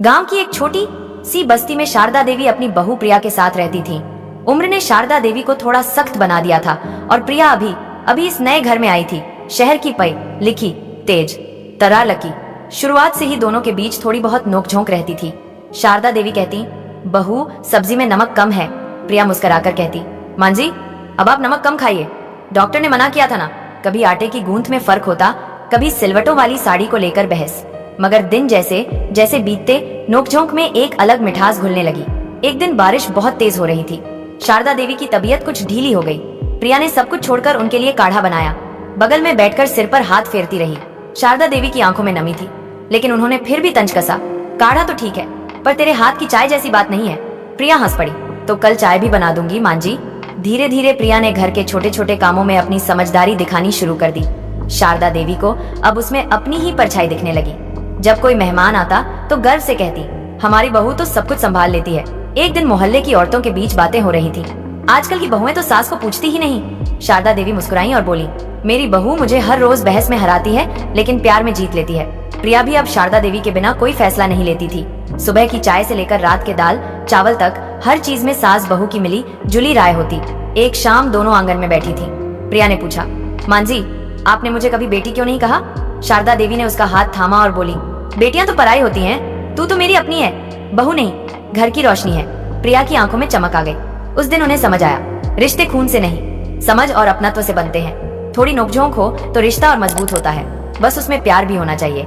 गांव की एक छोटी सी बस्ती में शारदा देवी अपनी बहू प्रिया के साथ रहती थीं। उम्र ने शारदा देवी को थोड़ा सख्त बना दिया था और प्रिया अभी अभी इस नए घर में आई थी। शहर की पई लिखी, तेज, तरालकी। शुरुआत से ही दोनों के बीच थोड़ी बहुत नोकझोंक रहती थी। शारदा देवी कहती, बहू सब्जी में नमक कम है। प्रिया मुस्कुराकर कहती, मां जी अब आप नमक कम खाइए, डॉक्टर ने मना किया था ना। कभी आटे की गूंथ में फर्क होता, कभी सिलवटों वाली साड़ी को लेकर बहस। मगर दिन जैसे जैसे बीतते नोकझोंक में एक अलग मिठास घुलने लगी। एक दिन बारिश बहुत तेज हो रही थी। शारदा देवी की तबीयत कुछ ढीली हो गई। प्रिया ने सब कुछ छोड़कर उनके लिए काढ़ा बनाया। बगल में बैठकर सिर पर हाथ फेरती रही। शारदा देवी की आंखों में नमी थी, लेकिन उन्होंने फिर भी तंज कसा, काढ़ा तो ठीक है, पर तेरे हाथ की चाय जैसी बात नहीं है। प्रिया हंस पड़ी, तो कल चाय भी बना दूंगी मां जी। धीरे धीरे प्रिया ने घर के छोटे छोटे कामों में अपनी समझदारी दिखानी शुरू कर दी। शारदा देवी को अब उसमें अपनी ही परछाई दिखने लगी। जब कोई मेहमान आता तो गर्व से कहती, हमारी बहू तो सब कुछ संभाल लेती है। एक दिन मोहल्ले की औरतों के बीच बातें हो रही थी। आजकल की बहुएं तो सास को पूछती ही नहीं। शारदा देवी मुस्कुराई और बोली, मेरी बहू मुझे हर रोज बहस में हराती है, लेकिन प्यार में जीत लेती है। प्रिया भी अब शारदा देवी के बिना कोई फैसला नहीं लेती थी। सुबह की चाय से लेकर रात के दाल चावल तक हर चीज में सास बहू की मिली जुली राय होती। एक शाम दोनों आंगन में बैठी थी। प्रिया ने पूछा, मां जी आपने मुझे कभी बेटी क्यों नहीं कहा? शारदा देवी ने उसका हाथ थामा और बोली, बेटियां तो पराई होती हैं, तू तो मेरी अपनी है, बहू नहीं, घर की रोशनी है। प्रिया की आंखों में चमक आ गई। उस दिन उन्हें समझ आया, रिश्ते खून से नहीं, समझ और अपनत्व से बनते हैं। थोड़ी नोकझोंक हो तो रिश्ता और मजबूत होता है, बस उसमें प्यार भी होना चाहिए।